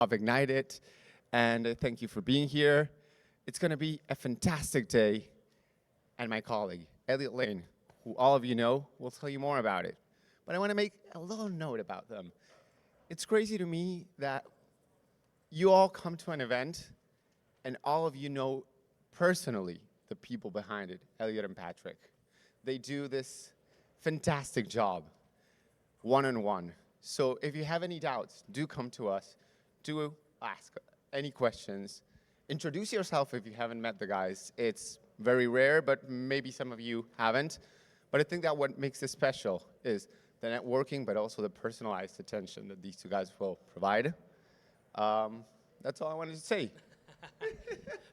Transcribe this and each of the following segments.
of Ignite It, and thank you for being here. It's going to be a fantastic day, and my colleague, Elliot Lane, who all of you know, will tell you more about it. But I want to make a little note about them. It's crazy to me that you all come to an event, and all of you know personally the people behind it, Elliot and Patrick. They do this fantastic job, one-on-one. So if you have any doubts, do come to us. Do ask any questions. Introduce yourself if you haven't met the guys. It's very rare, but maybe some of you haven't. But I think that what makes this special is the networking, but also the personalized attention that these two guys will provide. That's all I wanted to say.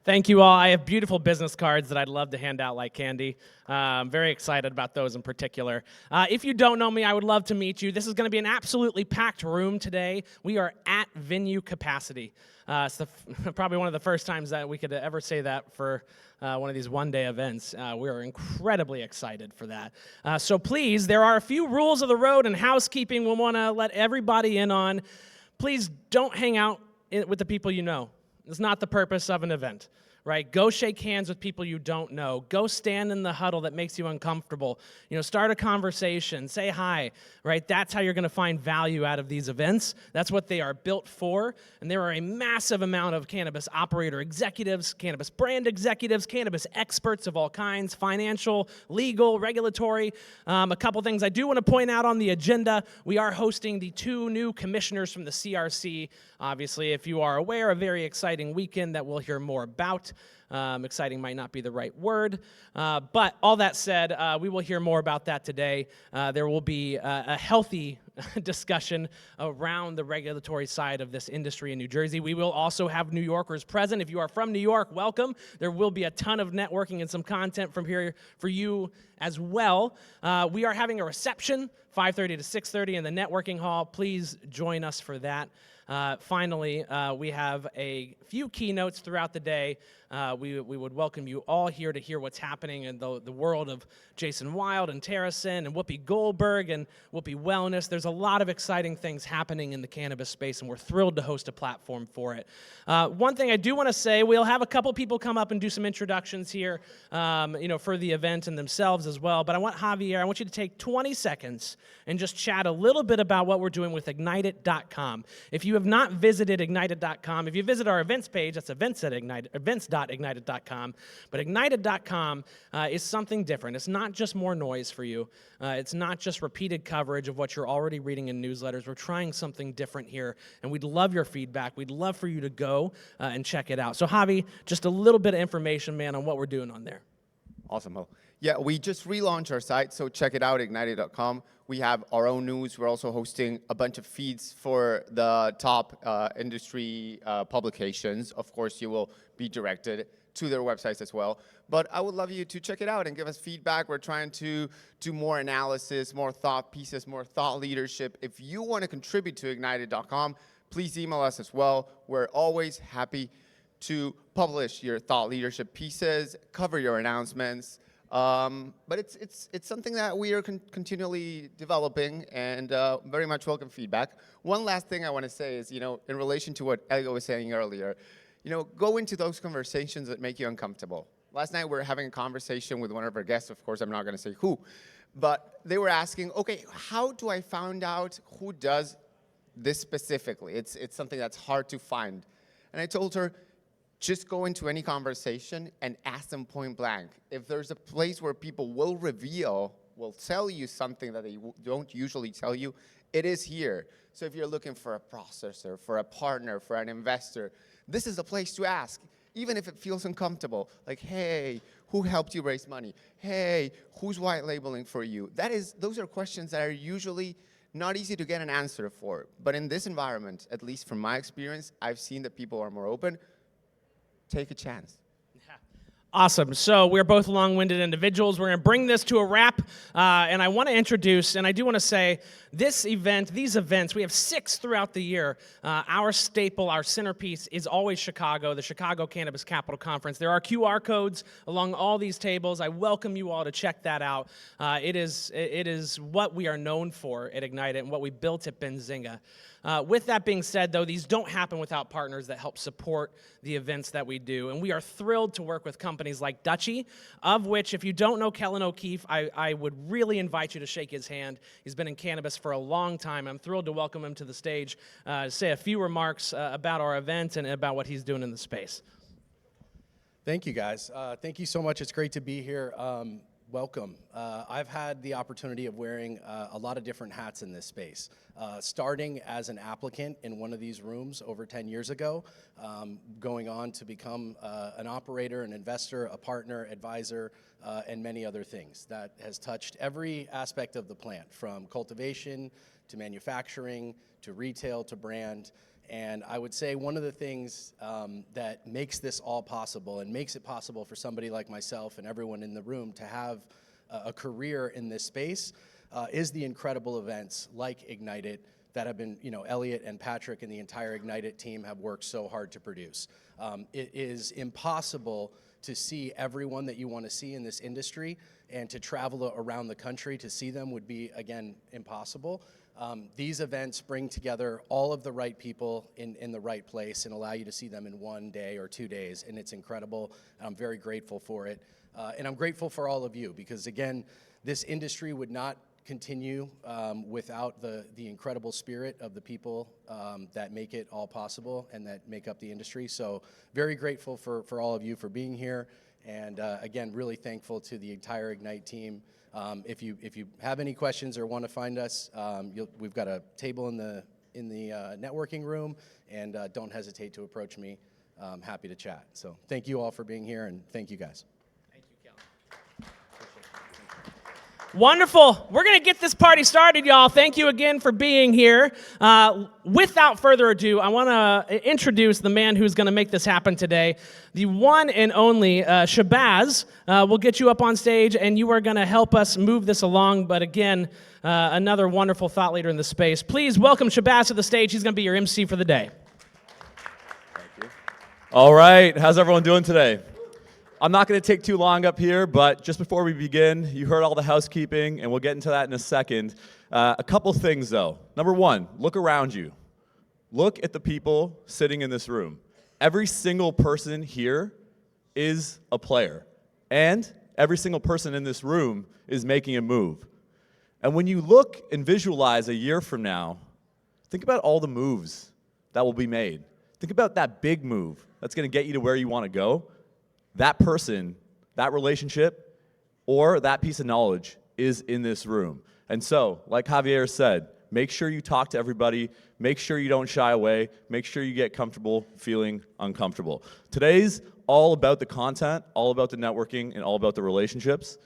Thank you all. I have beautiful business cards that I'd love to hand out like candy. I'm very excited about those in particular. If you don't know me, I would love to meet you. This is going to be an absolutely packed room today. We are at venue capacity. It's probably one of the first times that we could ever say that for one of these one-day events. We are incredibly excited for that. So please, there are a few rules of the road and housekeeping we'll want to let everybody in on. Please don't hang out with the people you know. It's not the purpose of an event, right? Go shake hands with people you don't know. Go stand in the huddle that makes you uncomfortable. Start a conversation, say hi, right? That's how you're going to find value out of these events. That's what they are built for. And there are a massive amount of cannabis operator executives, cannabis brand executives, cannabis experts of all kinds, financial, legal, regulatory. A couple things I do want to point out on the agenda. We are hosting the 2 new commissioners from the CRC. Obviously, if you are aware, a very exciting weekend that we'll hear more about. Exciting might not be the right word. But all that said, we will hear more about that today. There will be a healthy discussion around the regulatory side of this industry in New Jersey. We will also have New Yorkers present. If you are from New York, welcome. There will be a ton of networking and some content from here for you as well. We are having a reception, 5:30 to 6:30 in the networking hall. Please join us for that. Finally, we have a few keynotes throughout the day. We would welcome you all here to hear what's happening in the world of Jason Wild and Terracin and Whoopi Goldberg and Whoopi Wellness. There's a lot of exciting things happening in the cannabis space, and we're thrilled to host a platform for it. One thing I do want to say, we'll have a couple people come up and do some introductions here, for the event and themselves as well. But I want you to take 20 seconds and just chat a little bit about what we're doing with ignited.com. If you have not visited ignited.com, if you visit our events page, that's events.ignited.com. But ignited.com is something different. It's not just more noise for you. It's not just repeated coverage of what you're already reading in newsletters. We're trying something different here, and we'd love your feedback. We'd love for you to go and check it out. So Javi, just a little bit of information, man, on what we're doing on there. Awesome, Mo. Yeah, we just relaunched our site, so check it out, ignited.com. We have our own news. We're also hosting a bunch of feeds for the top industry publications. Of course, you will be directed to their websites as well. But I would love you to check it out and give us feedback. We're trying to do more analysis, more thought pieces, more thought leadership. If you want to contribute to ignited.com, please email us as well. We're always happy to publish your thought leadership pieces, cover your announcements. But it's something that we are continually developing, and very much welcome feedback. One last thing I want to say is, in relation to what Elio was saying earlier, go into those conversations that make you uncomfortable. Last night we were having a conversation with one of our guests. Of course, I'm not going to say who, but they were asking, okay, how do I find out who does this specifically? It's something that's hard to find. And I told her, just go into any conversation and ask them point blank. If there's a place where people will tell you something that they don't usually tell you, it is here. So if you're looking for a processor, for a partner, for an investor, this is the place to ask, even if it feels uncomfortable. Like, hey, who helped you raise money? Hey, who's white labeling for you? Those are questions that are usually not easy to get an answer for. But in this environment, at least from my experience, I've seen that people are more open. Take a chance. Yeah. Awesome. So we're both long-winded individuals. We're going to bring this to a wrap, and I want to introduce, and I do want to say, these events, we have 6 throughout the year. Our staple, our centerpiece is always Chicago, the Chicago Cannabis Capital Conference. There are QR codes along all these tables. I welcome you all to check that out. It is what we are known for at Ignite It and what we built at Benzinga. With that being said, though, these don't happen without partners that help support the events that we do. And we are thrilled to work with companies like Dutchie, of which, if you don't know Kellen O'Keefe, I would really invite you to shake his hand. He's been in cannabis for a long time. I'm thrilled to welcome him to the stage to say a few remarks about our event and about what he's doing in the space. Thank you, guys. Thank you so much. It's great to be here. Welcome. I've had the opportunity of wearing a lot of different hats in this space, starting as an applicant in one of these rooms over 10 years ago, going on to become an operator, an investor, a partner, advisor, and many other things. That has touched every aspect of the plant, from cultivation to manufacturing to retail to brand. And I would say one of the things that makes this all possible and makes it possible for somebody like myself and everyone in the room to have a career in this space is the incredible events like Ignite It that have been, Elliot and Patrick and the entire Ignite It team have worked so hard to produce. It is impossible to see everyone that you want to see in this industry, and to travel around the country to see them would be, again, impossible. These events bring together all of the right people in the right place and allow you to see them in 1 day or 2 days, and it's incredible. I'm very grateful for it. And I'm grateful for all of you, because again, this industry would not continue without the incredible spirit of the people that make it all possible and that make up the industry. So very grateful for all of you for being here. And again, really thankful to the entire Ignite team. If you have any questions or want to find us, we've got a table in the networking room, and don't hesitate to approach me. I'm happy to chat. So thank you all for being here, and thank you guys. Thank you, Kellen. Wonderful. We're going to get this party started, y'all. Thank you again for being here. Without further ado, I want to introduce the man who's going to make this happen today. The one and only Shabazz will get you up on stage, and you are going to help us move this along. But again, another wonderful thought leader in the space. Please welcome Shabazz to the stage. He's going to be your MC for the day. Thank you. All right. How's everyone doing today? I'm not going to take too long up here, but just before we begin, you heard all the housekeeping, and we'll get into that in a second. A couple things, though. Number one, look around you. Look at the people sitting in this room. Every single person here is a player, and every single person in this room is making a move. And when you look and visualize a year from now, think about all the moves that will be made. Think about that big move that's going to get you to where you want to go. That person, that relationship, or that piece of knowledge is in this room. And so, like Javier said, make sure you talk to everybody, make sure you don't shy away, make sure you get comfortable feeling uncomfortable. Today's all about the content, all about the networking, and all about the relationships.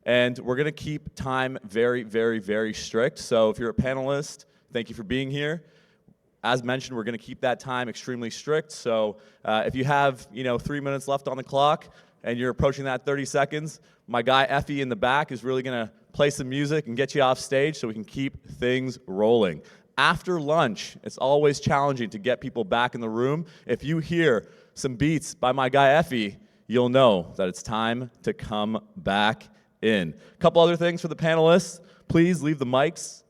And we're going to keep time very, very, very strict. So if you're a panelist, thank you for being here. As mentioned, we're going to keep that time extremely strict. So if you have 3 minutes left on the clock and you're approaching that 30 seconds, my guy Effie in the back is really going to play some music and get you off stage so we can keep things rolling. After lunch, it's always challenging to get people back in the room. If you hear some beats by my guy Effie, you'll know that it's time to come back in. A couple other things for the panelists. Please leave the mics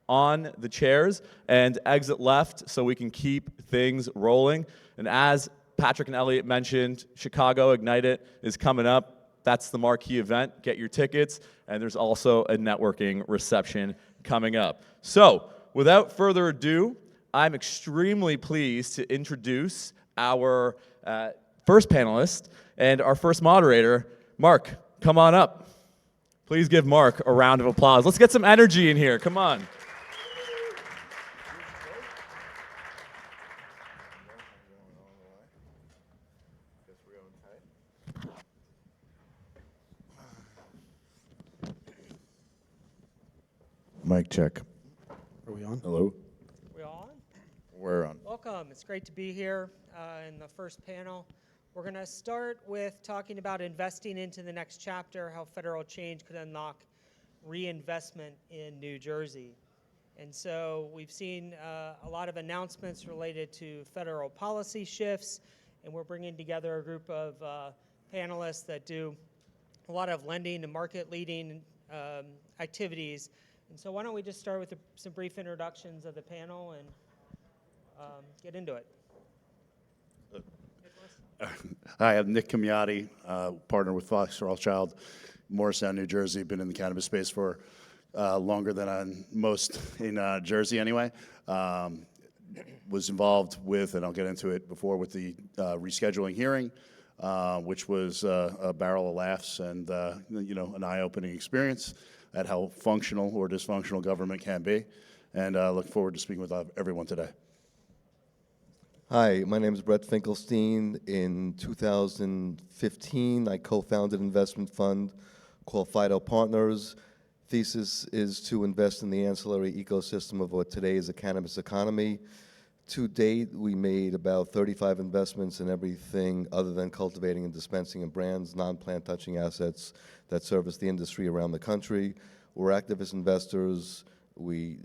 on the chairs and exit left so we can keep things rolling. And as Patrick and Elliot mentioned, Chicago Ignite It is coming up. That's the marquee event. Get your tickets. And there's also a networking reception coming up. So without further ado, I'm extremely pleased to introduce our first panelist and our first moderator, Marc. Come on up. Please give Marc a round of applause. Let's get some energy in here. Come on. Mic check. Are we on? Hello? We all on? We're on. Welcome. It's great to be here in the first panel. We're going to start with talking about investing into the next chapter, how federal change could unlock reinvestment in New Jersey. And so we've seen a lot of announcements related to federal policy shifts, and we're bringing together a group of panelists that do a lot of lending and market-leading activities. And so why don't we just start with some brief introductions of the panel and get into it. Hi, I'm Nick Komyati, partner with Rothschild, Morristown, New Jersey. Been in the cannabis space for longer than most in Jersey anyway. Was involved with, and I'll get into it before, with the rescheduling hearing, which was a barrel of laughs and an eye-opening experience at how functional or dysfunctional government can be. And look forward to speaking with everyone today. Hi, my name is Brett Finkelstein. In 2015, I co-founded an investment fund called Freitas Partners. Thesis is to invest in the ancillary ecosystem of what today is a cannabis economy. To date, we made about 35 investments in everything other than cultivating and dispensing of brands, non-plant touching assets that service the industry around the country. We're activist investors. We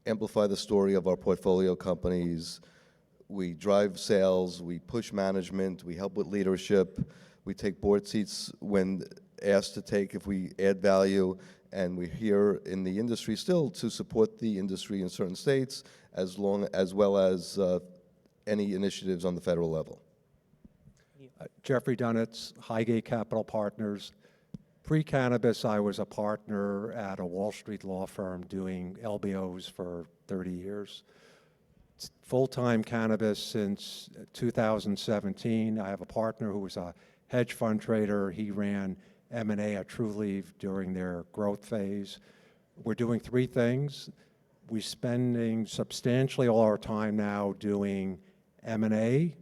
amplify the story of our portfolio companies. We drive sales, we push management, we help with leadership, we take board seats when asked to take if we add value, and we're here in the industry still to support the industry in certain states as well as any initiatives on the federal level. Jeffrey Dunetz, Highgate Capital Partners. Pre-cannabis, I was a partner at a Wall Street law firm doing LBOs for 30 years. Full-time cannabis since 2017. I have a partner who was a hedge fund trader. He ran M&A at TrueLeaf during their growth phase. We're doing three things. We're spending substantially all our time now doing M&A,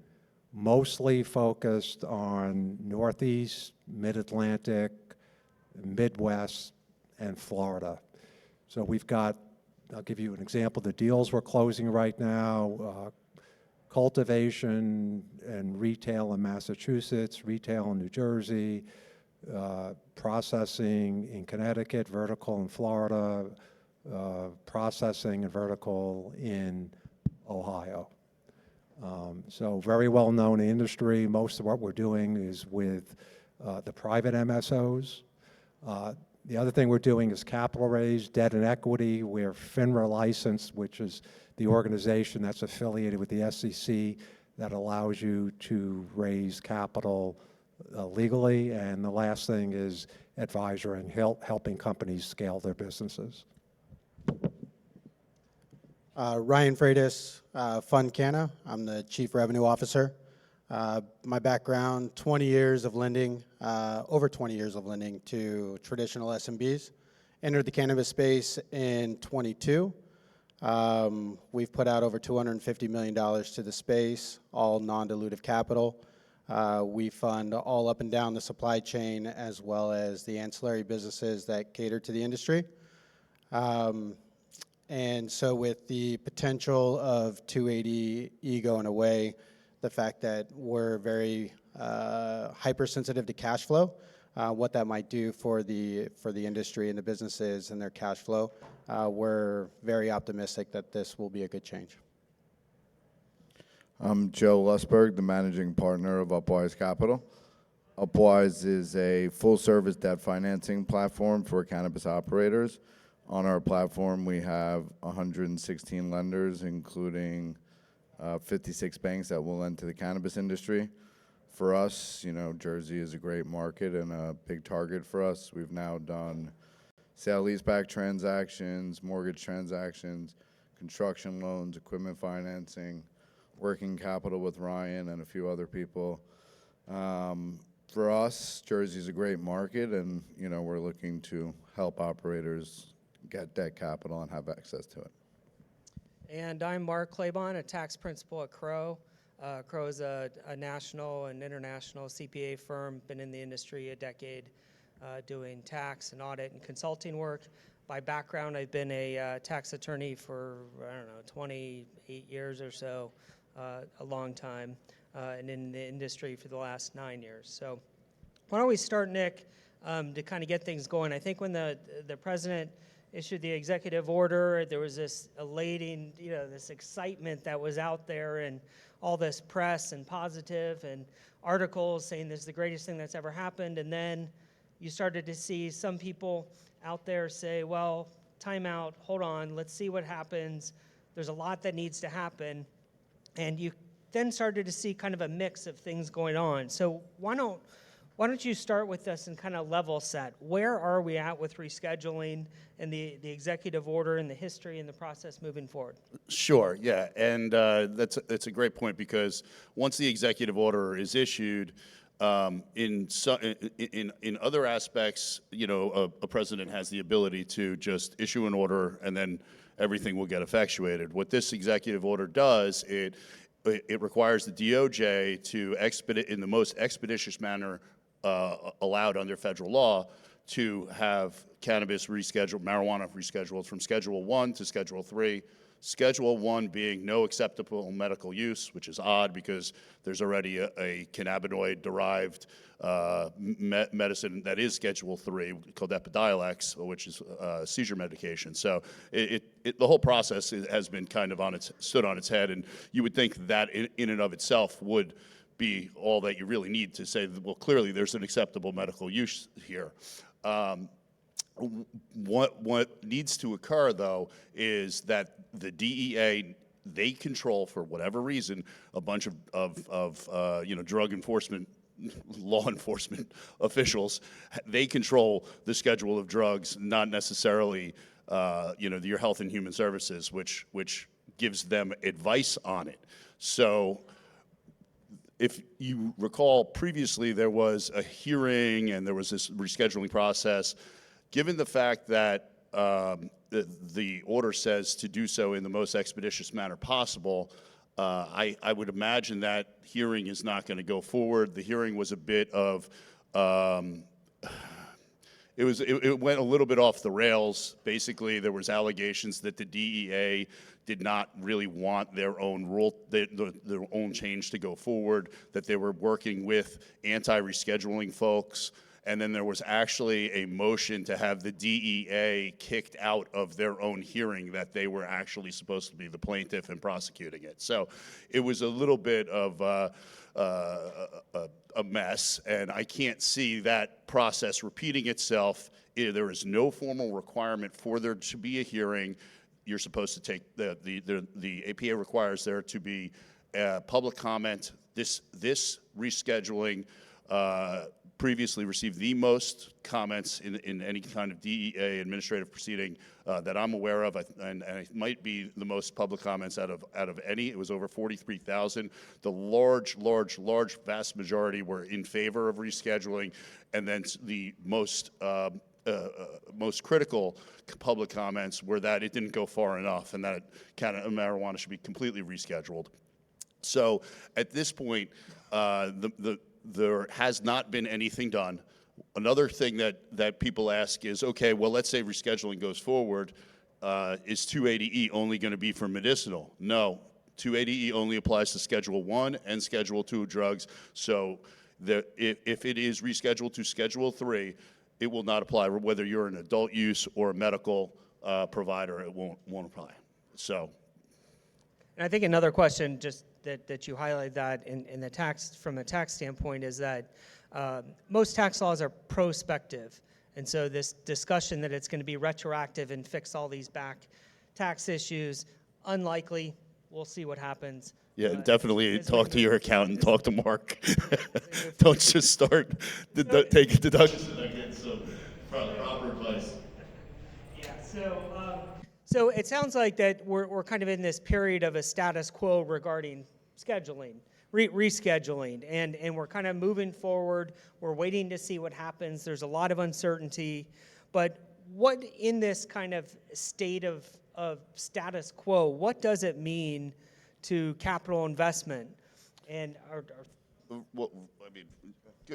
mostly focused on Northeast, Mid-Atlantic, Midwest, and Florida. So we've got, I'll give you an example. The deals we're closing right now, cultivation and retail in Massachusetts, retail in New Jersey, processing in Connecticut, vertical in Florida, processing and vertical in Ohio. So very well known in the industry. Most of what we're doing is with the private MSOs. The other thing we're doing is capital raise, debt and equity. We're FINRA licensed, which is the organization that's affiliated with the SEC that allows you to raise capital legally. And the last thing is advisor and helping companies scale their businesses. Ryan Freitas, FundCanna. I'm the Chief Revenue Officer. My background, 20 years of lending, over 20 years of lending to traditional SMBs. Entered the cannabis space in 22. We've put out over $250 million to the space, all non-dilutive capital. We fund all up and down the supply chain as well as the ancillary businesses that cater to the industry. And so with the potential of 280E going away, the fact that we're very hypersensitive to cash flow, what that might do for the industry and the businesses and their cash flow, we're very optimistic that this will be a good change. I'm Joe Lustberg, the managing partner of UPWISE Capital. UPWISE is a full-service debt financing platform for cannabis operators. On our platform, we have 116 lenders, including 56 banks that will lend to the cannabis industry. For us, Jersey is a great market and a big target for us. We've now done sale-leaseback transactions, mortgage transactions, construction loans, equipment financing, working capital with Ryan and a few other people. For us, Jersey is a great market, and we're looking to help operators get debt capital and have access to it. And I'm Marc, Claybon, a tax principal at Crowe. Crowe is a national and international CPA firm, been in the industry a decade, doing tax and audit and consulting work. By background, I've been a tax attorney for, 28 years or so. a long time and in the industry for the last 9 years. So why don't we start, Nick, to kind of get things going. I think when the president issued the executive order, there was this elating, this excitement that was out there and all this press and positive and articles saying this is the greatest thing that's ever happened. And then you started to see some people out there say, well, time out, hold on, let's see what happens. There's a lot that needs to happen. And you then started to see kind of a mix of things going on. So why don't you start with us and kind of level set? Where are we at with rescheduling and the executive order and the history and the process moving forward? Sure, yeah, and that's a great point, because once the executive order is issued, in other aspects, a president has the ability to just issue an order and then everything will get effectuated. What this executive order does, it requires the DOJ to expedite in the most expeditious manner allowed under federal law to have cannabis rescheduled, marijuana rescheduled from Schedule 1 to Schedule 3. Schedule 1 being no acceptable medical use, which is odd because there's already a cannabinoid-derived medicine that is Schedule 3 called Epidiolex, which is seizure medication. So the whole process has been kind of stood on its head, and you would think that in and of itself would be all that you really need to say, well, clearly there's an acceptable medical use here. What needs to occur, though, is that the DEA, they control, for whatever reason, a bunch of drug enforcement, law enforcement officials. They control the schedule of drugs, not necessarily your Health and Human Services, which gives them advice on it. So if you recall, previously there was a hearing and there was this rescheduling process. Given the fact that the order says to do so in the most expeditious manner possible, I would imagine that hearing is not going to go forward. The hearing was a bit of, it went a little bit off the rails. Basically, there was allegations that the DEA did not really want their own rule, their own change to go forward, that they were working with anti-rescheduling folks. And then there was actually a motion to have the DEA kicked out of their own hearing, that they were actually supposed to be the plaintiff and prosecuting it. So it was a little bit of a mess, and I can't see that process repeating itself. There is no formal requirement for there to be a hearing. You're supposed to take the APA requires there to be public comment. This rescheduling previously received the most comments in any kind of DEA administrative proceeding that I'm aware of, and it might be the most public comments out of any. It was over 43,000. The large, vast majority were in favor of rescheduling, and then the most critical public comments were that it didn't go far enough and that cannabis marijuana should be completely rescheduled. So at this point, there has not been anything done. Another thing that people ask is, okay, well, let's say rescheduling goes forward. Is 280E only going to be for medicinal? No, 280E only applies to Schedule 1 and Schedule 2 drugs. So if it is rescheduled to Schedule 3, it will not apply. Whether you're an adult use or a medical provider, it won't apply. So, and I think another question, just that you highlight that in the tax, from a tax standpoint, is that most tax laws are prospective. And so this discussion that it's going to be retroactive and fix all these back tax issues, unlikely. We'll see what happens. Yeah, definitely talk to your accountant, talk to Marc. Don't just start taking deductions and not get some proper advice. Yeah, so it sounds like that we're kind of in this period of a status quo regarding scheduling, rescheduling, and we're kind of moving forward. We're waiting to see what happens. There's a lot of uncertainty, but what in this kind of state of status quo, what does it mean to capital investment? And well, I mean,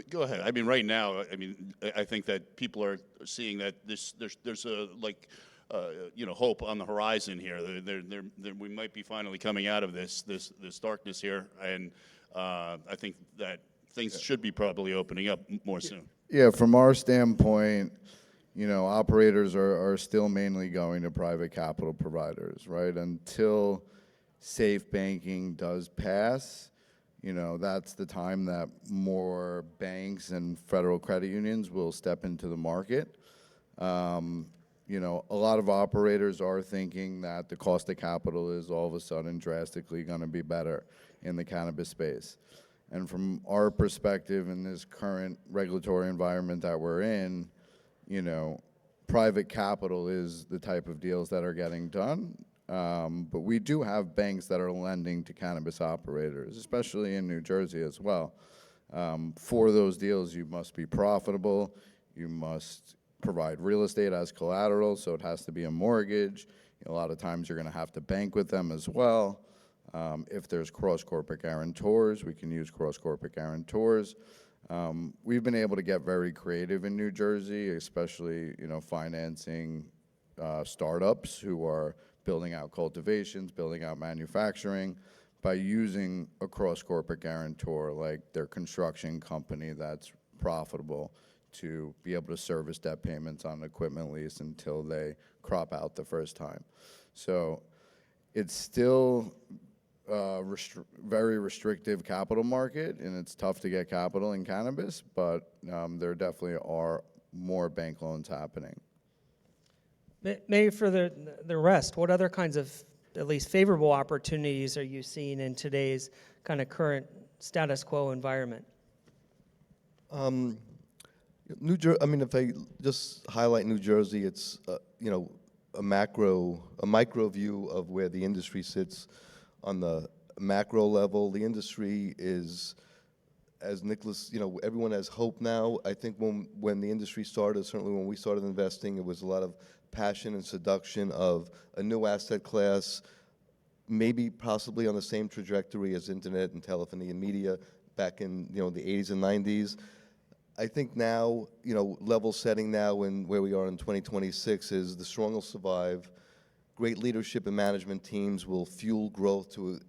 go ahead. I mean, right now, I mean, I think that people are seeing that there's a hope on the horizon here. We might be finally coming out of this darkness here, and I think that things should be probably opening up more soon. Yeah, from our standpoint, operators are still mainly going to private capital providers, right? Until safe banking does pass, that's the time that more banks and federal credit unions will step into the market. A lot of operators are thinking that the cost of capital is all of a sudden drastically going to be better in the cannabis space. And from our perspective in this current regulatory environment that we're in, private capital is the type of deals that are getting done. But we do have banks that are lending to cannabis operators, especially in New Jersey as well. For those deals, you must be profitable. You must provide real estate as collateral, so it has to be a mortgage. A lot of times you're going to have to bank with them as well. If there's cross-corporate guarantors, we can use cross-corporate guarantors. We've been able to get very creative in New Jersey, especially financing startups who are building out cultivations, building out manufacturing, by using a cross-corporate guarantor like their construction company that's profitable to be able to service debt payments on equipment lease until they crop out the first time. So it's still very restrictive capital market, and it's tough to get capital in cannabis, but there definitely are more bank loans happening. Maybe for the rest, what other kinds of at least favorable opportunities are you seeing in today's kind of current status quo environment? If I just highlight New Jersey, it's a micro view of where the industry sits on the macro level. The industry is, as Nikolas, everyone has hope now. I think when the industry started, certainly when we started investing, it was a lot of passion and seduction of a new asset class, maybe possibly on the same trajectory as internet and telephony and media back in the 80s and 90s. I think now, level setting now and where we are in 2026 is the strong will survive. Great leadership and management teams will fuel growth to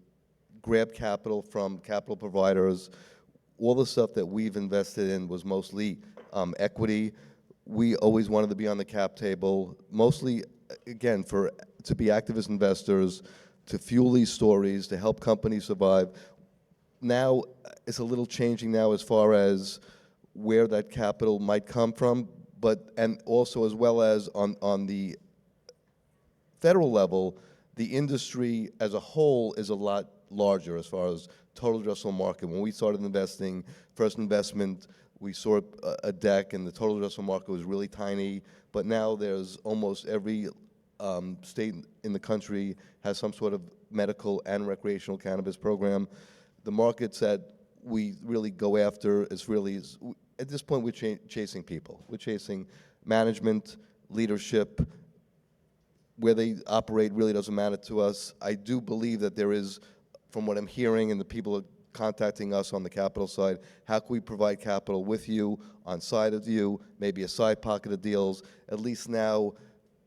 grab capital from capital providers. All the stuff that we've invested in was mostly equity. We always wanted to be on the cap table, mostly, again, to be activist investors, to fuel these stories, to help companies survive. Now, it's a little changing now as far as where that capital might come from, and also as well as on the federal level, the industry as a whole is a lot larger as far as total addressable market. When we started investing, first investment, we saw a deck and the total addressable market was really tiny, but now there's almost every state in the country has some sort of medical and recreational cannabis program. The markets that we really go after is really, at this point, we're chasing people. We're chasing management, leadership. Where they operate really doesn't matter to us. I do believe that there is, from what I'm hearing and the people are contacting us on the capital side, how can we provide capital with you, on side of you, maybe a side pocket of deals. At least now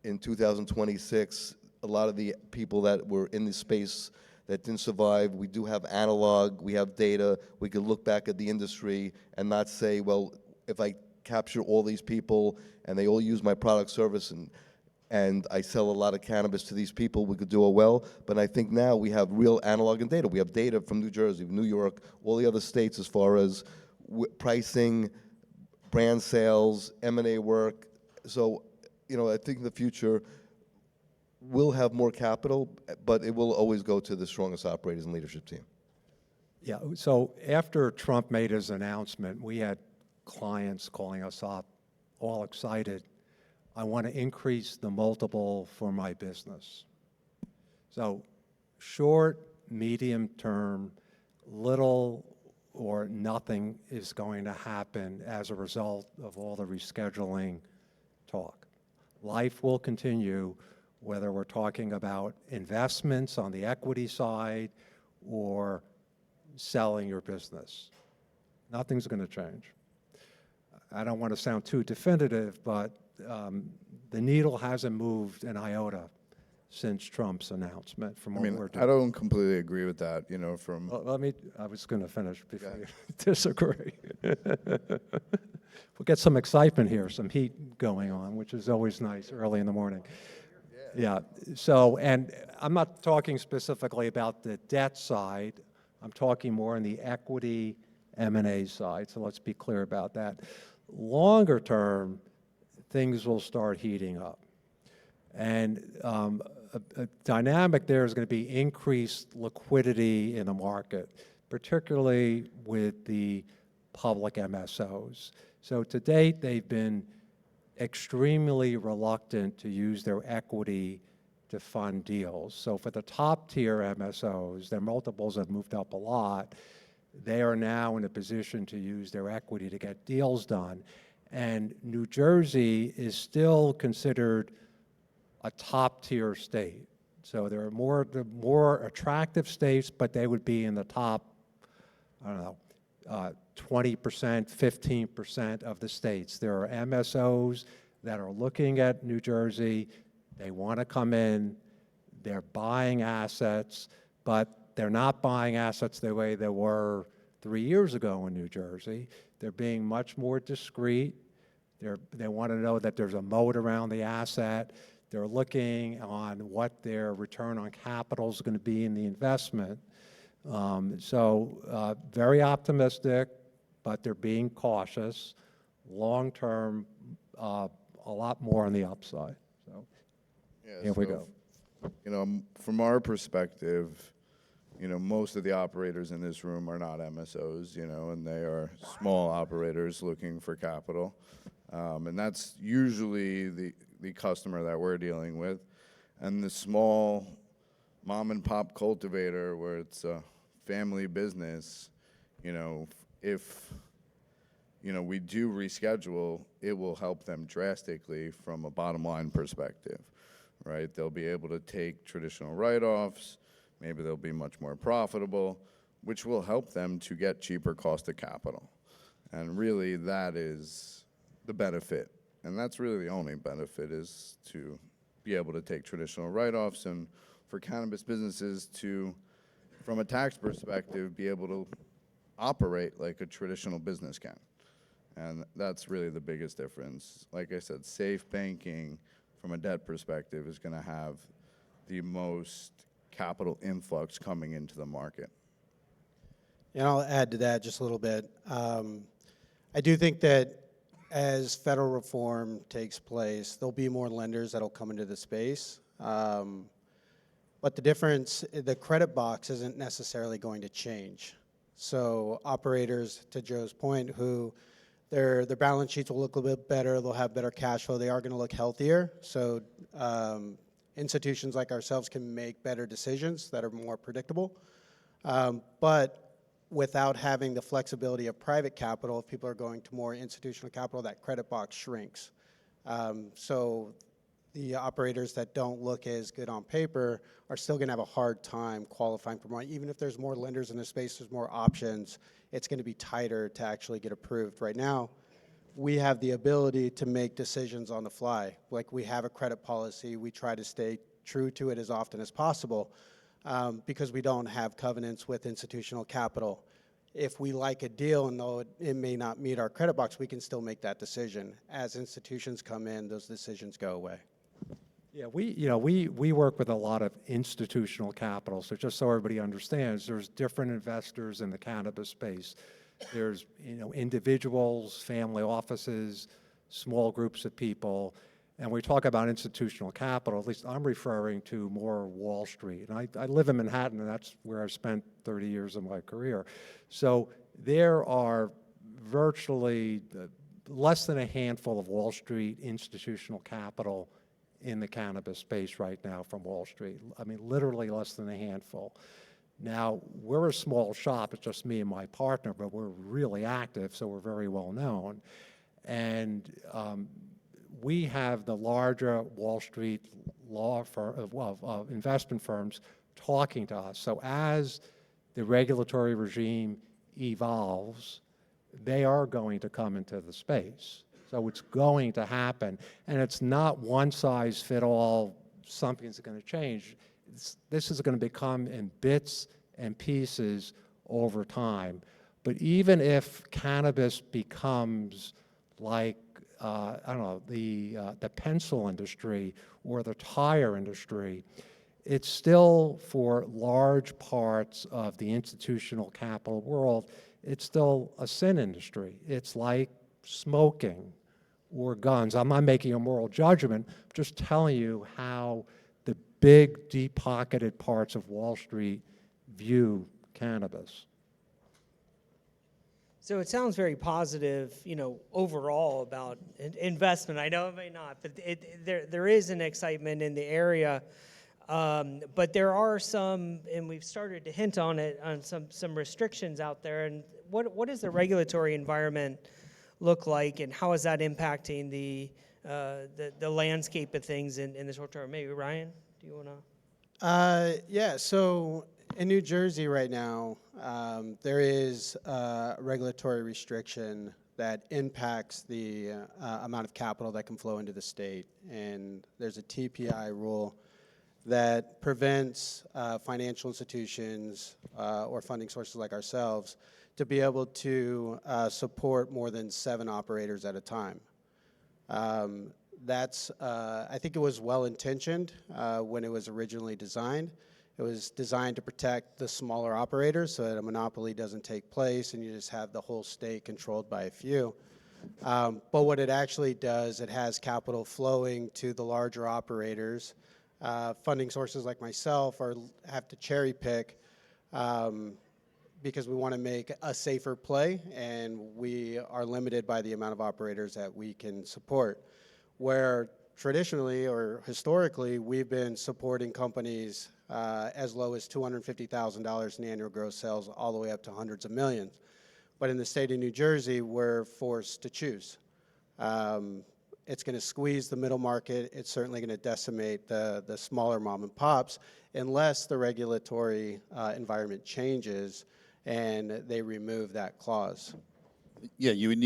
in 2026, a lot of the people that were in this space that didn't survive, we do have analog, we have data, we could look back at the industry and not say, well, if I capture all these people and they all use my product service and I sell a lot of cannabis to these people, we could do it well. But I think now we have real analog and data. We have data from New Jersey, New York, all the other states as far as pricing, brand sales, M&A work. So, I think in the future, we'll have more capital, but it will always go to the strongest operators and leadership team. Yeah, so after Trump made his announcement, we had clients calling us up, all excited. I want to increase the multiple for my business. So short, medium term, little or nothing is going to happen as a result of all the rescheduling talk. Life will continue, whether we're talking about investments on the equity side or selling your business. Nothing's going to change. I don't want to sound too definitive, but the needle hasn't moved an iota since Trump's announcement from I what mean, we're I doing. don't completely agree with that, from. Well, I was going to finish before you disagree. We'll get some excitement here, some heat going on, which is always nice early in the morning. Yeah, so, and I'm not talking specifically about the debt side. I'm talking more on the equity M&A side, so let's be clear about that. Longer term, things will start heating up. And a dynamic there is going to be increased liquidity in the market, particularly with the public MSOs. So to date, they've been extremely reluctant to use their equity to fund deals. So for the top tier MSOs, their multiples have moved up a lot. They are now in a position to use their equity to get deals done. And New Jersey is still considered a top tier state. So there are the more attractive states, but they would be in the top, I don't know, 20%, 15% of the states. There are MSOs that are looking at New Jersey. They want to come in. They're buying assets, but they're not buying assets the way they were 3 years ago in New Jersey. They're being much more discreet. They want to know that there's a moat around the asset. They're looking on what their return on capital is going to be in the investment. So very optimistic, but they're being cautious. Long term, a lot more on the upside. So here we go. From our perspective, most of the operators in this room are not MSOs, and they are small operators looking for capital. And that's usually the customer that we're dealing with. And the small mom and pop cultivator where it's a family business, if we do reschedule, it will help them drastically from a bottom line perspective, right? They'll be able to take traditional write-offs, maybe they'll be much more profitable, which will help them to get cheaper cost of capital. And really that is the benefit. And that's really the only benefit, is to be able to take traditional write-offs, and for cannabis businesses to, from a tax perspective, be able to operate like a traditional business can. And that's really the biggest difference. Like I said, safe banking from a debt perspective is going to have the most capital influx coming into the market. And I'll add to that just a little bit. I do think that as federal reform takes place, there'll be more lenders that'll come into the space. But the difference, the credit box isn't necessarily going to change. So operators, to Joe's point, who their balance sheets will look a little bit better, they'll have better cash flow, they are going to look healthier. So institutions like ourselves can make better decisions that are more predictable. But without having the flexibility of private capital, if people are going to more institutional capital, that credit box shrinks. So the operators that don't look as good on paper are still going to have a hard time qualifying for money. Even if there's more lenders in the space, there's more options, it's going to be tighter to actually get approved. Right now, we have the ability to make decisions on the fly. Like, we have a credit policy. We try to stay true to it as often as possible because we don't have covenants with institutional capital. If we like a deal, and though it may not meet our credit box, we can still make that decision. As institutions come in, those decisions go away. Yeah, we work with a lot of institutional capital. So just so everybody understands, there's different investors in the cannabis space. There's individuals, family offices, small groups of people. And we talk about institutional capital, at least I'm referring to more Wall Street. And I live in Manhattan, and that's where I've spent 30 years of my career. So there are virtually less than a handful of Wall Street institutional capital in the cannabis space right now from Wall Street. I mean, literally less than a handful. Now, we're a small shop, it's just me and my partner, but we're really active, so we're very well known. And we have the larger Wall Street law firm, investment firms talking to us. So as the regulatory regime evolves, they are going to come into the space. So it's going to happen. And it's not one size fit all, something's going to change. This is going to become in bits and pieces over time. But even if cannabis becomes like, I don't know, the pencil industry or the tire industry, it's still, for large parts of the institutional capital world, it's still a sin industry. It's like smoking or guns. I'm not making a moral judgment, I'm just telling you how the big, deep-pocketed parts of Wall Street view cannabis. So it sounds very positive, overall about investment. I know it may not, but there is an excitement in the area. But there are some, and we've started to hint on it, on some restrictions out there. And what does the regulatory environment look like, and how is that impacting the landscape of things in the short term? Maybe Ryan, do you want to? Yeah, so in New Jersey right now, there is a regulatory restriction that impacts the amount of capital that can flow into the state. And there's a TPI rule that prevents financial institutions or funding sources like ourselves to be able to support more than 7 operators at a time. I think it was well-intentioned when it was originally designed. It was designed to protect the smaller operators so that a monopoly doesn't take place and you just have the whole state controlled by a few. But what it actually does, it has capital flowing to the larger operators. Funding sources like myself have to cherry pick because we want to make a safer play, and we are limited by the amount of operators that we can support. Where traditionally or historically, we've been supporting companies as low as $250,000 in annual gross sales all the way up to hundreds of millions. But in the state of New Jersey, we're forced to choose. It's going to squeeze the middle market. It's certainly going to decimate the smaller mom and pops unless the regulatory environment changes and they remove that clause. Yeah, you would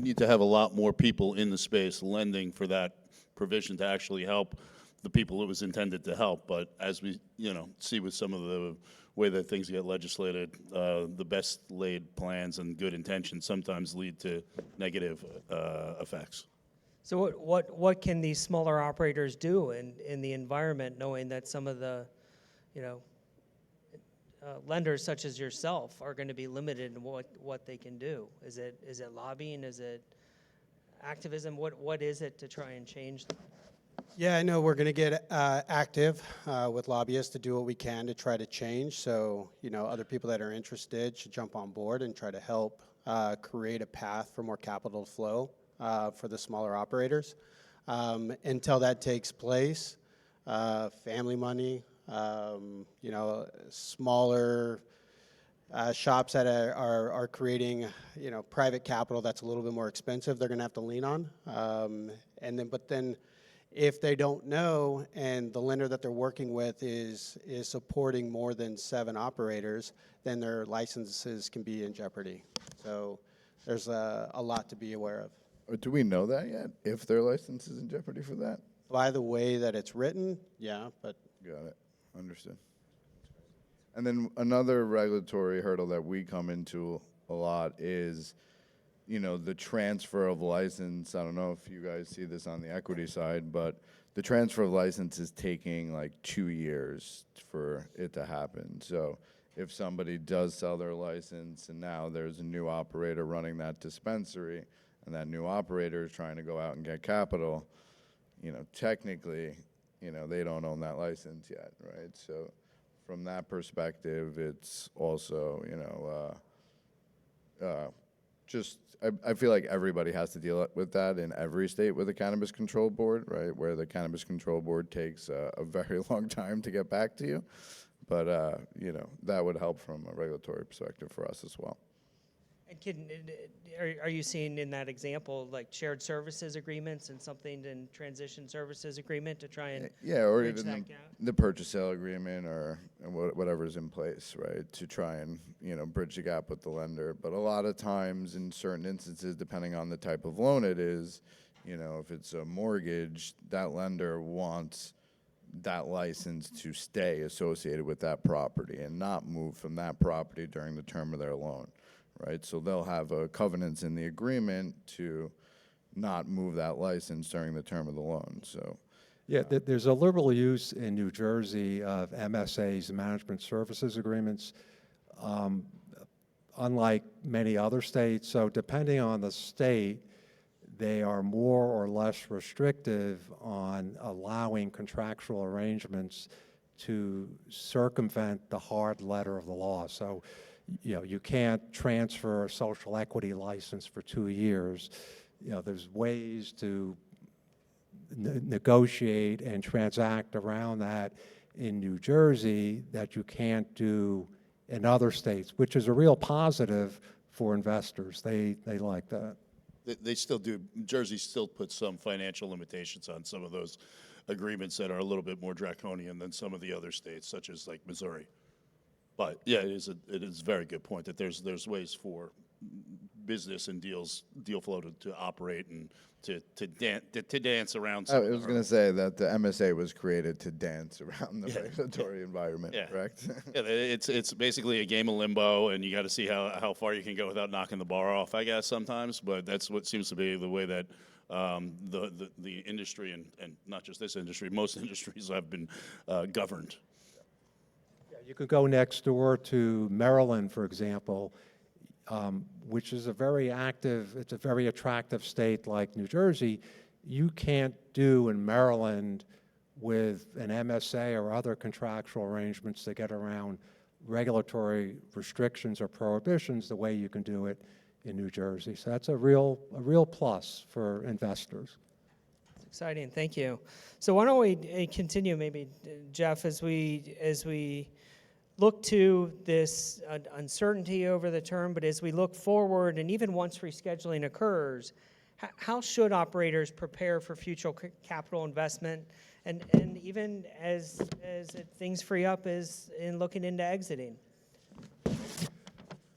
need to have a lot more people in the space lending for that provision to actually help the people it was intended to help. But as we see with some of the way that things get legislated, the best laid plans and good intentions sometimes lead to negative effects. So what can these smaller operators do in the environment, knowing that some of the, lenders such as yourself are going to be limited in what they can do? Is it lobbying? Is it activism? What is it to try and change them? Yeah, I know we're going to get active with lobbyists to do what we can to try to change. So, other people that are interested should jump on board and try to help create a path for more capital flow for the smaller operators. Until that takes place, family money, smaller shops that are creating, private capital that's a little bit more expensive, they're going to have to lean on. But then if they don't know and the lender that they're working with is supporting more than 7 operators, then their licenses can be in jeopardy. So there's a lot to be aware of. Do we know that yet, if their license is in jeopardy for that? By the way that it's written, yeah, but... Got it. Understood. And then another regulatory hurdle that we come into a lot is, the transfer of license. I don't know if you guys see this on the equity side, but the transfer of license is taking like 2 years for it to happen. So if somebody does sell their license and now there's a new operator running that dispensary and that new operator is trying to go out and get capital, technically, they don't own that license yet, right? So from that perspective, it's also, I feel like everybody has to deal with that in every state with a cannabis control board, right? Where the cannabis control board takes a very long time to get back to you. But, that would help from a regulatory perspective for us as well. And Are you seeing in that example like shared services agreements and something in transition services agreement to try and Yeah, or bridge even that gap? the purchase sale agreement or whatever's in place, right, to try and, bridge the gap with the lender. But a lot of times in certain instances, depending on the type of loan it is, if it's a mortgage, that lender wants that license to stay associated with that property and not move from that property during the term of their loan, right? So they'll have covenants in the agreement to not move that license during the term of the loan, so. Yeah, there's a liberal use in New Jersey of MSAs, management services agreements, unlike many other states. So depending on the state, they are more or less restrictive on allowing contractual arrangements to circumvent the hard letter of the law. So, you can't transfer a social equity license for 2 years. There's ways to negotiate and transact around that in New Jersey that you can't do in other states, which is a real positive for investors. They like that. They still do. Jersey still puts some financial limitations on some of those agreements that are a little bit more draconian than some of the other states, such as like Missouri. But yeah, it is a very good point that there's ways for business and deal flow to operate and to dance around. I was going to say that the MSA was created to dance around the regulatory environment, Yeah. correct? Yeah, it's basically a game of limbo, and you got to see how far you can go without knocking the bar off, I guess, sometimes. But that's what seems to be the way that the industry, and not just this industry, most industries have been governed. Yeah, you could go next door to Maryland, for example, which is a very attractive state like New Jersey. You can't do in Maryland with an MSA or other contractual arrangements to get around regulatory restrictions or prohibitions the way you can do it in New Jersey. So that's a real plus for investors. It's exciting. Thank you. So why don't we continue, maybe, Jeff, as we look to this uncertainty over the term, but as we look forward, and even once rescheduling occurs, how should operators prepare for future capital investment, and even as things free up as in looking into exiting?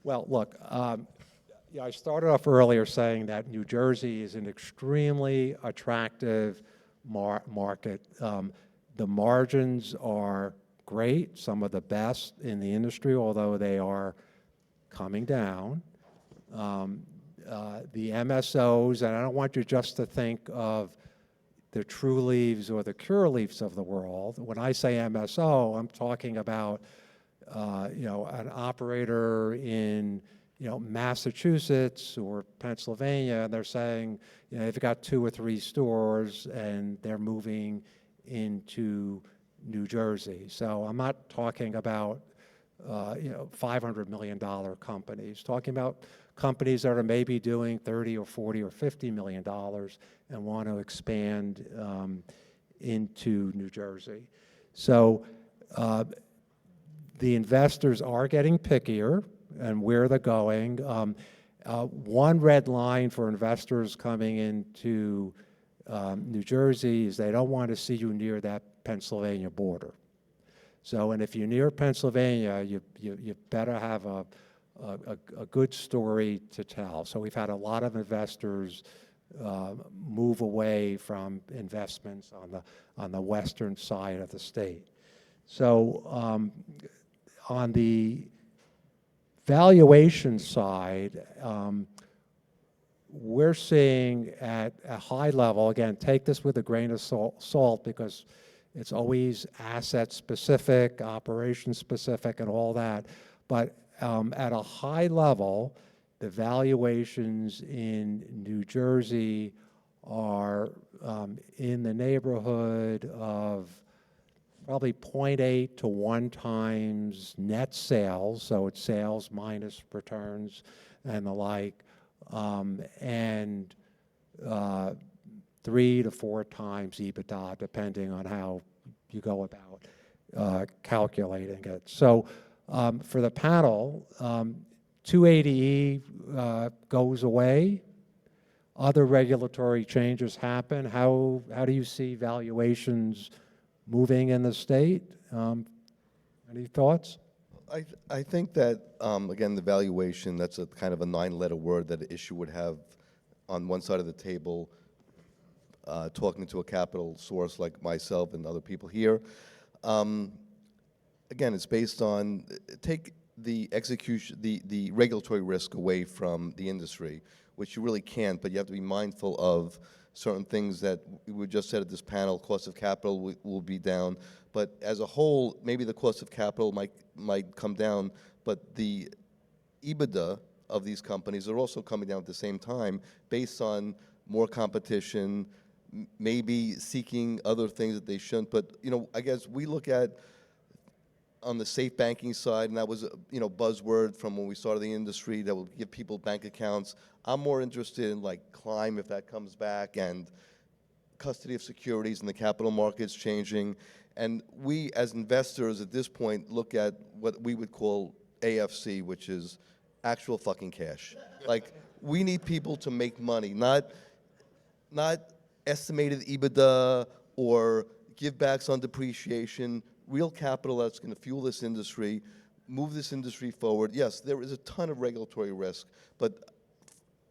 Well, look, I started off earlier saying that New Jersey is an extremely attractive market. The margins are great, some of the best in the industry, although they are coming down. The MSOs, and I don't want you just to think of the True Leaves or the Cure Leaves of the world. When I say MSO, I'm talking about an operator in Massachusetts or Pennsylvania, and they're saying they've got 2 or 3 stores and they're moving into New Jersey. So I'm not talking about $500 million companies, talking about companies that are maybe doing 30 or 40 or $50 million and want to expand into New Jersey. So the investors are getting pickier and where they're going. One red line for investors coming into New Jersey is they don't want to see you near that Pennsylvania border. So, and if you're near Pennsylvania, you better have a good story to tell. So we've had a lot of investors move away from investments on the western side of the state. So on the valuation side, we're seeing at a high level, again, take this with a grain of salt because it's always asset specific, operation specific, and all that. But at a high level, the valuations in New Jersey are in the neighborhood of probably 0.8 to 1 times net sales, so it's sales minus returns and the like, and 3 to 4 times EBITDA, depending on how you go about calculating it. So for the panel, 280E goes away, other regulatory changes happen. How do you see valuations moving in the state? Any thoughts? I think that, again, the valuation, that's a kind of a 9-letter word that an issue would have on one side of the table, talking to a capital source like myself and other people here. Again, it's based on, take the execution, the regulatory risk away from the industry, which you really can't, but you have to be mindful of certain things that we just said at this panel. Cost of capital will be down, but as a whole, maybe the cost of capital might come down, but the EBITDA of these companies are also coming down at the same time based on more competition, maybe seeking other things that they shouldn't. But, you know, I guess we look at on the safe banking side, and that was, you know, buzzword from when we started the industry, that will give people bank accounts. I'm more interested in like Climb, if that comes back, and custody of securities and the capital markets changing. And we as investors at this point look at what we would call AFC, which is actual fucking cash. Like, we need people to make money, not estimated EBITDA or give backs on depreciation, real capital that's going to fuel this industry, move this industry forward. Yes, there is a ton of regulatory risk, but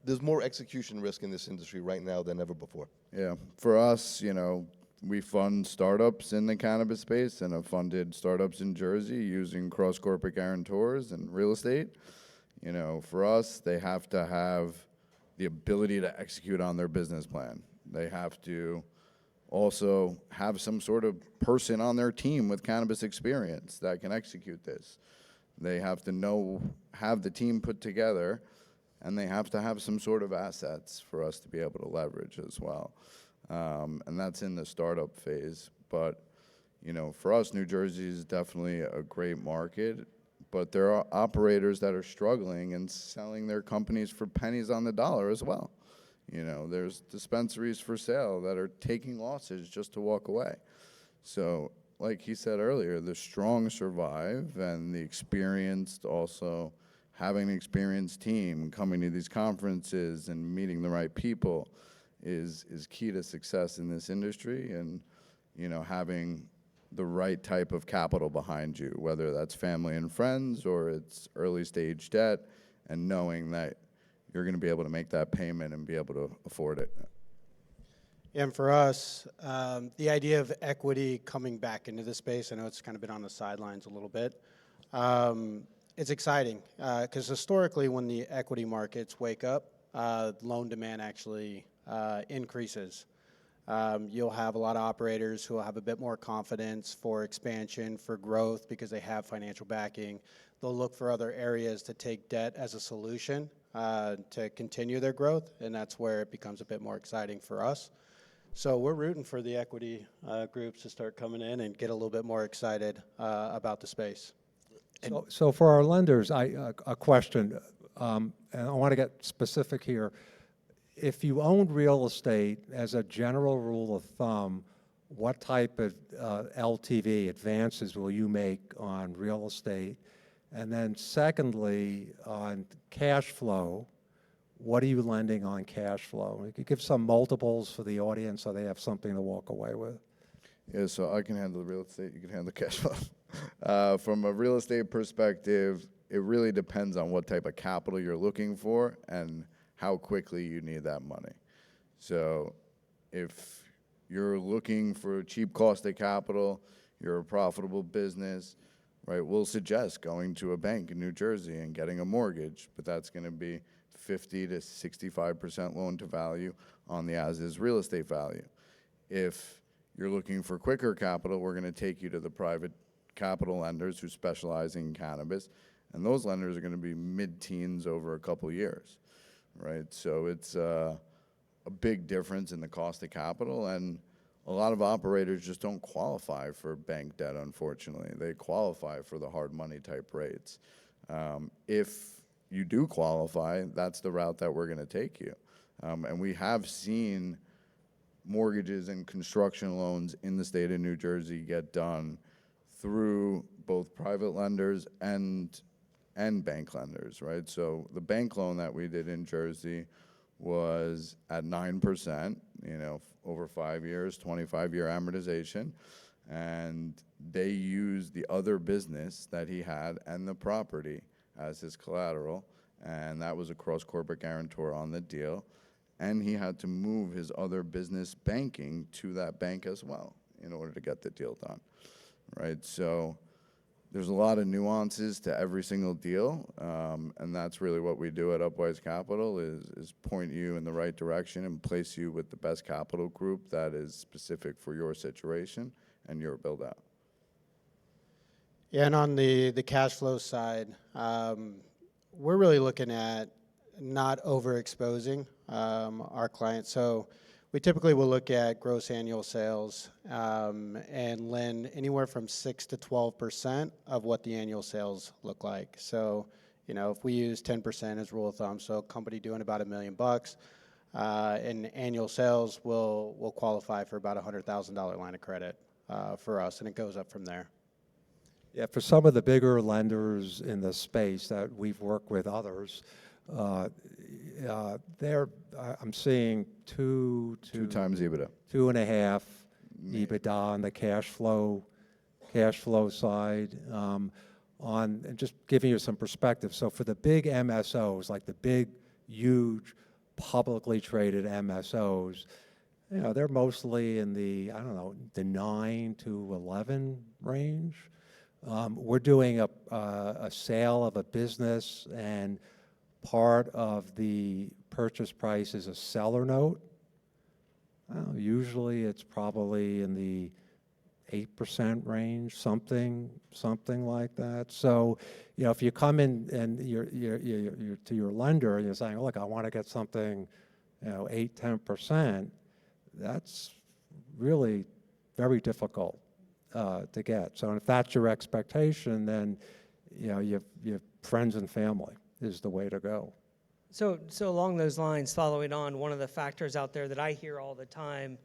there's more execution risk in this industry right now than ever before. Yeah, for us, you know, we fund startups in the cannabis space and have funded startups in Jersey using cross-corporate guarantors and real estate. You know, for us, they have to have the ability to execute on their business plan. They have to also have some sort of person on their team with cannabis experience that can execute this. They have to have the team put together, and they have to have some sort of assets for us to be able to leverage as well. And that's in the startup phase. But, you know, for us, New Jersey is definitely a great market, but there are operators that are struggling and selling their companies for pennies on the dollar as well. You know, there's dispensaries for sale that are taking losses just to walk away. So, like he said earlier, the strong survive, and the experienced also, having an experienced team, coming to these conferences and meeting the right people is key to success in this industry. And, you know, having the right type of capital behind you, whether that's family and friends or it's early stage debt, and knowing that you're going to be able to make that payment and be able to afford it. And for us, the idea of equity coming back into the space, I know it's kind of been on the sidelines a little bit. It's exciting because historically when the equity markets wake up, loan demand actually increases. You'll have a lot of operators who will have a bit more confidence for expansion, for growth, because they have financial backing. They'll look for other areas to take debt as a solution to continue their growth, and that's where it becomes a bit more exciting for us. So we're rooting for the equity groups to start coming in and get a little bit more excited about the space. So for our lenders, a question, and I want to get specific here. If you owned real estate, as a general rule of thumb, what type of LTV advances will you make on real estate? And then secondly, on cash flow, what are you lending on cash flow? You could give some multiples for the audience so they have something to walk away with. Yeah, so I can handle the real estate, you can handle the cash flow. From a real estate perspective, it really depends on what type of capital you're looking for and how quickly you need that money. So if you're looking for a cheap cost of capital, you're a profitable business, right, we'll suggest going to a bank in New Jersey and getting a mortgage, but that's going to be 50 to 65% loan to value on the as-is real estate value. If you're looking for quicker capital, we're going to take you to the private capital lenders who specialize in cannabis, and those lenders are going to be mid-teens over a couple years, right? So it's a big difference in the cost of capital, and a lot of operators just don't qualify for bank debt, unfortunately. They qualify for the hard money type rates. If you do qualify, that's the route that we're going to take you. And we have seen mortgages and construction loans in the state of New Jersey get done through both private lenders and and bank lenders, right? So the bank loan that we did in Jersey was at 9%, over 5 years, 25-year amortization. And they used the other business that he had and the property as his collateral. And that was a cross-corporate guarantor on the deal. And he had to move his other business banking to that bank as well in order to get the deal done, right? So there's a lot of nuances to every single deal, and that's really what we do at UPWISE Capital is point you in the right direction and place you with the best capital group that is specific for your situation and your build-out. Yeah, and on the cash flow side, we're really looking at not overexposing our clients. So we typically will look at gross annual sales and lend anywhere from 6 to 12% of what the annual sales look like. So, if we use 10% as rule of thumb, so a company doing about $1 million in annual sales will qualify for about a $100,000 line of credit for us, and it goes up from there. Yeah, for some of the bigger lenders in the space that we've worked with others, I'm seeing 2 times EBITDA. 2.5 EBITDA on the cash flow side. And just giving you some perspective. So for the big MSOs, like the big, huge, publicly traded MSOs, they're mostly in the 9 to 11 range. We're doing a sale of a business, and part of the purchase price is a seller note. Usually it's probably in the 8% range, something like that. So, if you come in and you're to your lender and you're saying, look, I want to get something, 8, 10%, that's really very difficult to get. So if that's your expectation, then you have friends and family is the way to go. So along those lines, following on, one of the factors out there that I hear all the time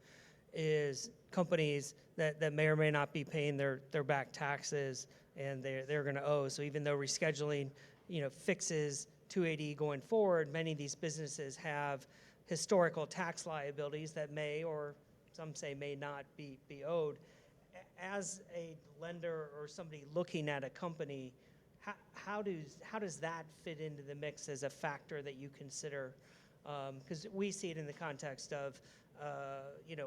is companies that may or may not be paying their back taxes, and they're going to owe. So even though rescheduling, fixes 280 going forward, many of these businesses have historical tax liabilities that may, or some say may not be owed. As a lender or somebody looking at a company, how does that fit into the mix as a factor that you consider? Because we see it in the context of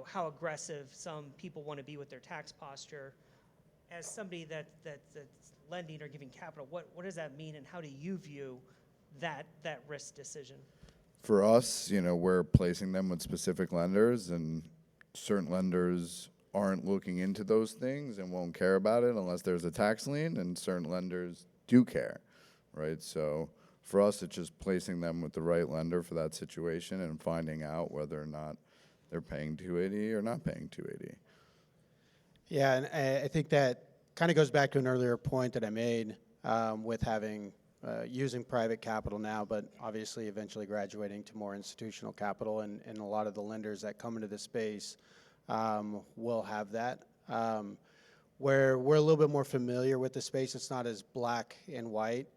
how aggressive some people want to be with their tax posture. As somebody that's lending or giving capital, what does that mean, and how do you view that risk decision? For us, we're placing them with specific lenders, and certain lenders aren't looking into those things and won't care about it unless there's a tax lien, and certain lenders do care, right? So for us, it's just placing them with the right lender for that situation and finding out whether or not they're paying 280 or not paying 280. Yeah, and I think that kind of goes back to an earlier point that I made with using private capital now, but obviously eventually graduating to more institutional capital, and a lot of the lenders that come into the space will have that. Where we're a little bit more familiar with the space, it's not as black and white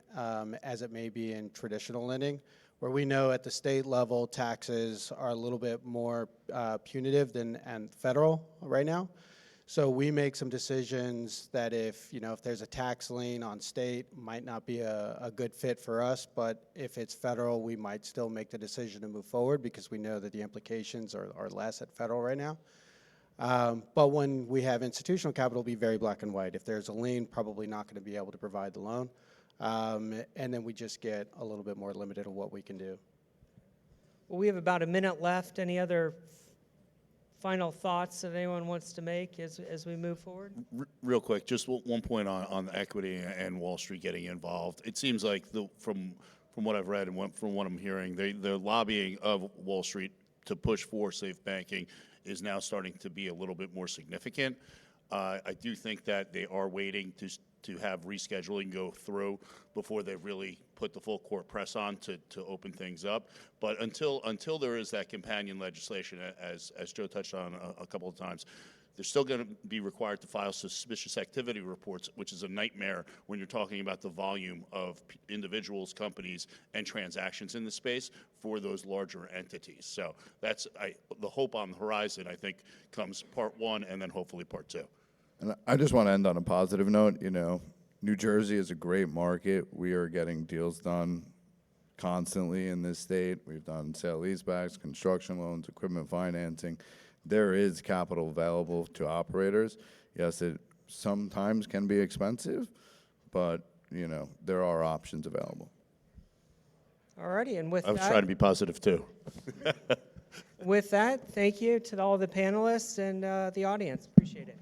as it may be in traditional lending, where we know at the state level taxes are a little bit more punitive than federal right now. So we make some decisions that if there's a tax lien on state, might not be a good fit for us, but if it's federal, we might still make the decision to move forward because we know that the implications are less at federal right now. But when we have institutional capital, it'll be very black and white. If there's a lien, probably not going to be able to provide the loan. And then we just get a little bit more limited on what we can do. Well, we have about a minute left. Any other final thoughts that anyone wants to make as we move forward? Real quick, just one point on the equity and Wall Street getting involved. It seems like from what I've read and from what I'm hearing, the lobbying of Wall Street to push for safe banking is now starting to be a little bit more significant. I do think that they are waiting to have rescheduling go through before they really put the full court press on to open things up. But until there is that companion legislation, as Joe touched on a couple of times, They're still going to be required to file suspicious activity reports, which is a nightmare when you're talking about the volume of individuals, companies, and transactions in the space for those larger entities. So that's the hope on the horizon, I think, comes part one and then hopefully part two. And I just want to end on a positive note. You know, New Jersey is a great market. We are getting deals done constantly in this state. We've done sale leasebacks, construction loans, equipment financing. There is capital available to operators. Yes, it sometimes can be expensive, but you know, there are options available. Alrighty, and with I was that, trying to be positive too. with that, thank you to all the panelists and the audience. Appreciate it.